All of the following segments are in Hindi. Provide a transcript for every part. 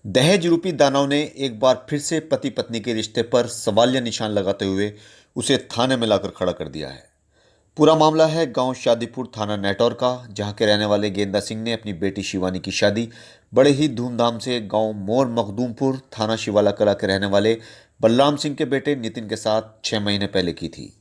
दहेज रूपी दानव ने एक बार फिर से पति पत्नी के रिश्ते पर सवालिया निशान लगाते हुए उसे थाने में लाकर खड़ा कर दिया है। पूरा मामला है गांव शादीपुर थाना नेटौर का, जहां के रहने वाले गेंदा सिंह ने अपनी बेटी शिवानी की शादी बड़े ही धूमधाम से गांव मोर मखदूमपुर थाना शिवाला कला के रहने वाले बलराम सिंह के बेटे नितिन के साथ 6 महीने पहले की थी।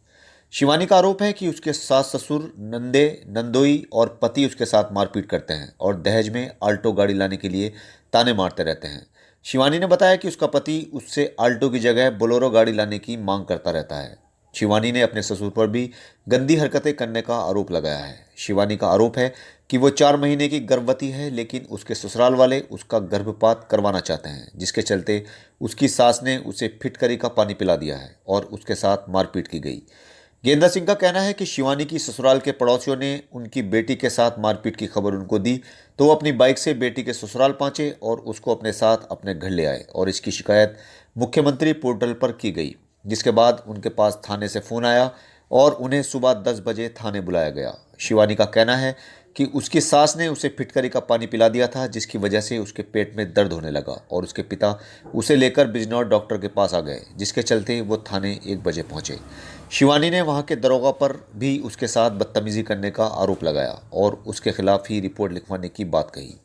शिवानी का आरोप है कि उसके सास ससुर, नंदे नंदोई और पति उसके साथ मारपीट करते हैं और दहेज में आल्टो गाड़ी लाने के लिए ताने मारते रहते हैं। शिवानी ने बताया कि उसका पति उससे आल्टो की जगह बोलेरो गाड़ी लाने की मांग करता रहता है। शिवानी ने अपने ससुर पर भी गंदी हरकतें करने का आरोप लगाया है। शिवानी का आरोप है कि वो 4 महीने की गर्भवती है, लेकिन उसके ससुराल वाले उसका गर्भपात करवाना चाहते हैं, जिसके चलते उसकी सास ने उसे फिटकरी का पानी पिला दिया है और उसके साथ मारपीट की गई। गेंदा सिंह का कहना है कि शिवानी की ससुराल के पड़ोसियों ने उनकी बेटी के साथ मारपीट की खबर उनको दी तो वो अपनी बाइक से बेटी के ससुराल पहुंचे और उसको अपने साथ अपने घर ले आए और इसकी शिकायत मुख्यमंत्री पोर्टल पर की गई, जिसके बाद उनके पास थाने से फ़ोन आया और उन्हें सुबह 10 बजे थाने बुलाया गया। शिवानी का कहना है कि उसकी सास ने उसे फिटकरी का पानी पिला दिया था, जिसकी वजह से उसके पेट में दर्द होने लगा और उसके पिता उसे लेकर बिजनौर डॉक्टर के पास आ गए, जिसके चलते वो थाने 1 बजे पहुंचे। शिवानी ने वहां के दरोगा पर भी उसके साथ बदतमीजी करने का आरोप लगाया और उसके खिलाफ ही रिपोर्ट लिखवाने की बात कही।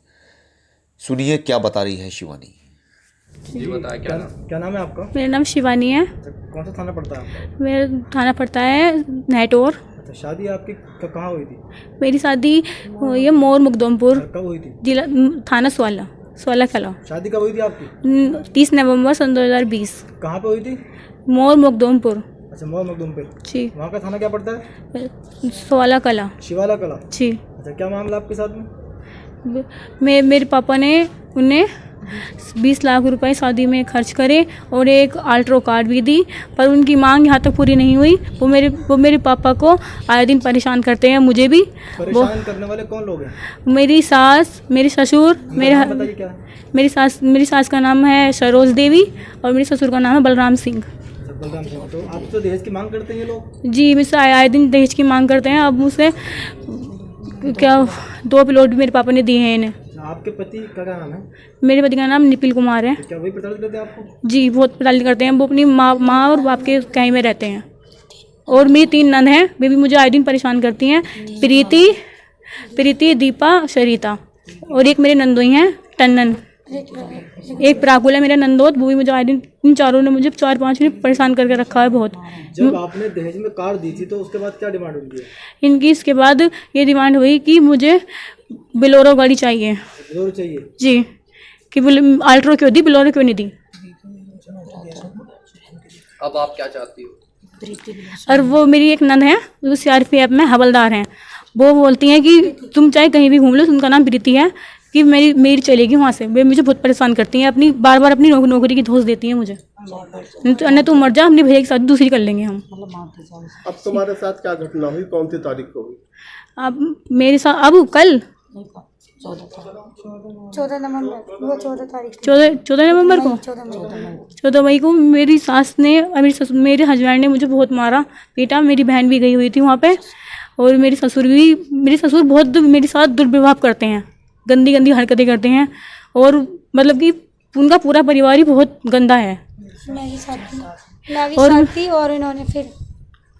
सुनिए क्या बता रही है शिवानी। जी बताया क्या नाम है आपका? मेरा नाम शिवानी है। कौन सा थाना पड़ता है आपका? मेरा थाना पड़ता है नेटौर। अच्छा, शादी आपकी कहाँ हुई थी? मेरी शादी हुई है मोर मुकदमपुर, कब हुई थी? जिला थाना स्वाला कला। शादी कब हुई थी आपकी? 30 नवंबर सन 2020। कहाँ पे हुई थी? मोर मुकदमपुर। अच्छा, मोर मखदूमपुर जी। वहाँ का थाना क्या पड़ता है? स्वाला कला। शिवाला कला। जी। अच्छा, क्या मामला आपके साथ में? मेरे पापा ने उन्हें 20 लाख रुपए शादी में खर्च करे और एक आल्ट्रो कार भी दी, पर उनकी मांग यहाँ तक पूरी नहीं हुई। वो मेरे पापा को आए दिन परेशान करते हैं, मुझे भी। परेशान करने वाले कौन लोग हैं? मेरी सास, मेरे ससुर, बताइए क्या है? मेरी सास का नाम है सरोज देवी और मेरे ससुर का नाम है बलराम सिंह। बलराम सिंह। तो आप तो दहेज की मांग करते हैं ये लोग? जी, मुझसे आए दिन दहेज की मांग करते हैं। अब मुझसे क्या 2 प्लॉट मेरे पापा ने दिए हैं इन्हें। आपके पति का क्या नाम है? मेरे पति का नाम निपिल कुमार है। तो क्या वही प्रताड़ित करते हैं आपको? जी, बहुत प्रताड़ित करते हैं। वो अपनी माँ और बाप के कहीं में रहते हैं। और मेरी 3 नंद हैं, वे भी मुझे आए दिन परेशान करती हैं। प्रीति, दीपा, सरिता और एक मेरे नंदोई हैं टन्नन। एक प्राकुल है मेरा नंदोत, वो भी मुझे आए दिन, इन चारों ने मुझे 4-5 मिनट परेशान करके रखा है बहुत। जब आपने दहेज में कार दी थी तो उसके बाद क्या डिमांड हुई है इनकी? इसके बाद ये डिमांड हुई कि मुझे बोलेरो गाड़ी चाहिए। बोलेरो चाहिए? जी। कि आल्ट्रो क्यों दी, बोलेरो क्यों नहीं दी? अब आप क्या चाहती हो? और वो मेरी एक नंद है, वो CRPF में हवलदार हैं। वो बोलती हैं कि तुम चाहे कहीं भी घूम लो, उनका नाम प्रीति है, कि मेरी चलेगी वहाँ से। वे मुझे बहुत परेशान करती हैं, अपनी बार अपनी नौकरी की धोस देती हैं मुझे। अन्य तू मर जा, अपनी भैया के साथ दूसरी कर लेंगे हम। अब तुम्हारे साथ क्या घटना हुई? कौन सी तारीख को हुई? अब मेरे साथ अब कल 14 नवंबर, वो 14 तारीख 14 नवंबर को 14 मई को मेरी सास ने और मेरे हस्बैंड ने मुझे बहुत मारा पीटा। मेरी बहन भी गई हुई थी वहाँ पे और मेरे ससुर बहुत मेरे साथ दुर्व्यवहार करते हैं, गंदी हरकतें करते हैं और मतलब कि उनका पूरा परिवार ही बहुत गंदा है। मेरी साथ थी और इन्होंने फिर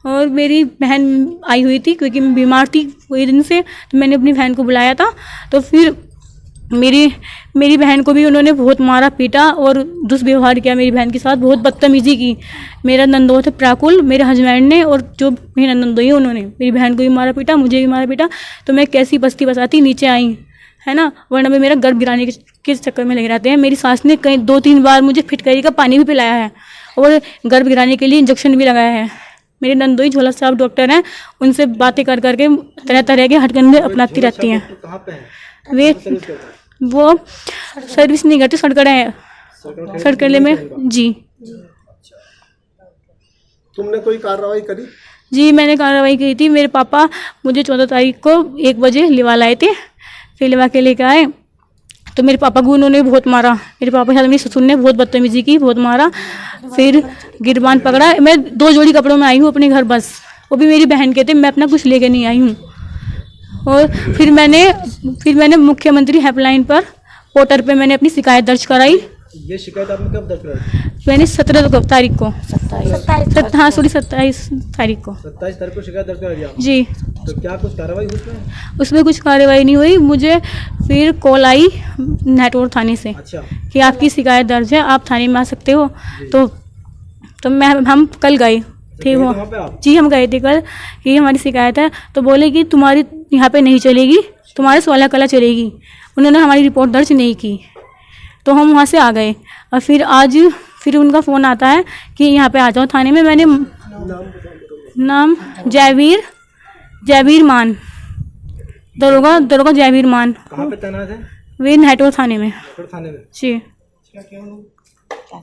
और मेरी बहन आई हुई थी क्योंकि मैं बीमार थी कोई दिन से, तो मैंने अपनी बहन को बुलाया था। तो फिर मेरी बहन को भी उन्होंने बहुत मारा पीटा और दुष्व्यवहार किया मेरी बहन के साथ, बहुत बदतमीजी की। मेरा नंदोई थे प्राकुल, मेरे हस्बैंड ने और जो मेरी नंदोई है उन्होंने मेरी बहन को भी मारा पीटा, मुझे भी मारा पीटा। तो मैं कैसी बस्ती बसाती नीचे आई, है ना, वरना मैं मेरा गर्भ गिराने के चक्कर में लगे रहते हैं। मेरी सास ने कहीं 2-3 बार मुझे फिटकरी का पानी भी पिलाया है और गर्भ गिराने के लिए इंजेक्शन भी लगाया है। मेरे नंदोई झोला साहब डॉक्टर हैं, उनसे बातें कर करके तरह तरह के हटकंडे अपनाती रहती हैं। कहाँ पे है? वे वो सर्विस नहीं करते, सड़कड़े में। जी। तुमने कोई कार्रवाई करी? जी, मैंने कार्रवाई की थी। मेरे पापा मुझे 14 तारीख को 1 बजे लिवा लाए थे, फिर लिवा के लेके आए तो मेरे पापा को उन्होंने बहुत मारा। मेरे पापा के साथ मेरे ससुर ने बहुत बदतमीजी की, बहुत मारा। फिर गिरबान पकड़ा। मैं 2 जोड़ी कपड़ों में आई हूँ अपने घर, बस वो भी मेरी बहन के थे, मैं अपना कुछ लेके नहीं आई हूँ। और फिर मैंने मुख्यमंत्री हेल्पलाइन पर पोर्टर पे मैंने अपनी शिकायत दर्ज कराई। ये शिकायत आपने कब दर्ज कराई? मैंने 17 तारीख को, हाँ सॉरी 27 तारीख को। 27 तारीख को शिकायत दर्ज करा दी आपने? जी। तो क्या कुछ कार्रवाई हुई उसमें? उसमें कुछ कार्रवाई नहीं हुई। मुझे फिर कॉल आई नेटवर्क थाने से अच्छा। कि आपकी शिकायत दर्ज है, आप थाने में आ सकते हो। तो हम कल गए थे वो। वहाँ पे आप? जी हम गए थे कल कि हमारी शिकायत है। तो बोले कि तुम्हारी यहाँ पे नहीं चलेगी, तुम्हारे 16 कला चलेगी। उन्होंने हमारी रिपोर्ट दर्ज नहीं की, तो हम वहाँ से आ गए। और फिर आज फिर उनका फ़ोन आता है कि यहाँ पे आ जाओ थाने में। मैंने नाम जयवीर मान, दरोगा जयवीर मान। कहाँ पे तैनात है? वे नेटवर्क थाने में। थाने में? जी।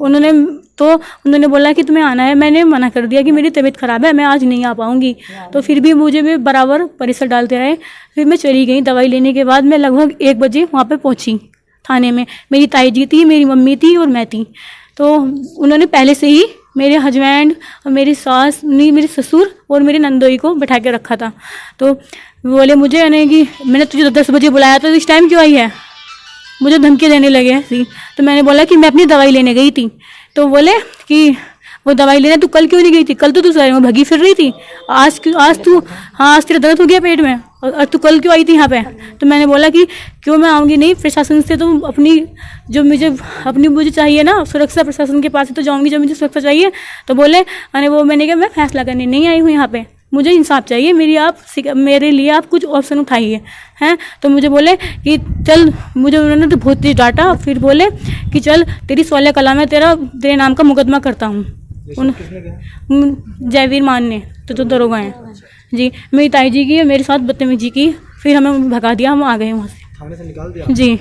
उन्होंने बोला कि तुम्हें आना है। मैंने मना कर दिया कि मेरी तबीयत ख़राब है, मैं आज नहीं आ पाऊँगी। तो फिर भी मुझे भी बराबर परिसर डालते रहे। फिर मैं चली गई। दवाई लेने के बाद मैं लगभग 1 बजे वहाँ पे पहुँची थाने में। मेरी ताई जी थी, मेरी मम्मी थी और मैं थी। तो उन्होंने पहले से ही मेरे हस्बैंड और मेरी सास, नहीं मेरे ससुर और मेरे नंदोई को बैठा के रखा था। तो बोले मुझे यानी कि मैंने तुझे 10 बजे बुलाया था, तो इस टाइम क्यों आई है? मुझे धमकी देने लगे थी। तो मैंने बोला कि मैं अपनी दवाई लेने गई थी। तो बोले कि वो दवाई लेने तू कल क्यों नहीं गई थी? कल तो तू शहर में भगी फिर रही थी। आज तू, हाँ आज तेरा दर्द हो गया पेट में और तू कल क्यों आई थी यहाँ पे? तो मैंने बोला कि क्यों मैं आऊँगी नहीं, प्रशासन से तो अपनी जो मुझे चाहिए ना सुरक्षा, प्रशासन के पास ही तो जाऊँगी जो मुझे सुरक्षा चाहिए। तो बोले अरे वो मैंने कहा मैं फैसला करने नहीं आई हूँ यहाँ पे, मुझे इंसाफ चाहिए, मेरे लिए आप कुछ ऑप्शन उठाइए हैं। तो मुझे बोले कि चल, मुझे उन्होंने तो बहुत ही डांटा। फिर बोले कि चल तेरी 16 कला में तेरे नाम का मुकदमा करता हूँ। जयवीर मान ने तो दरोगा हैं जी। मेरी ताई जी की मेरे साथ बदतमीजी की, फिर हमें भगा दिया, हम आ गए वहाँ से। थाने से निकाल दिया? जी।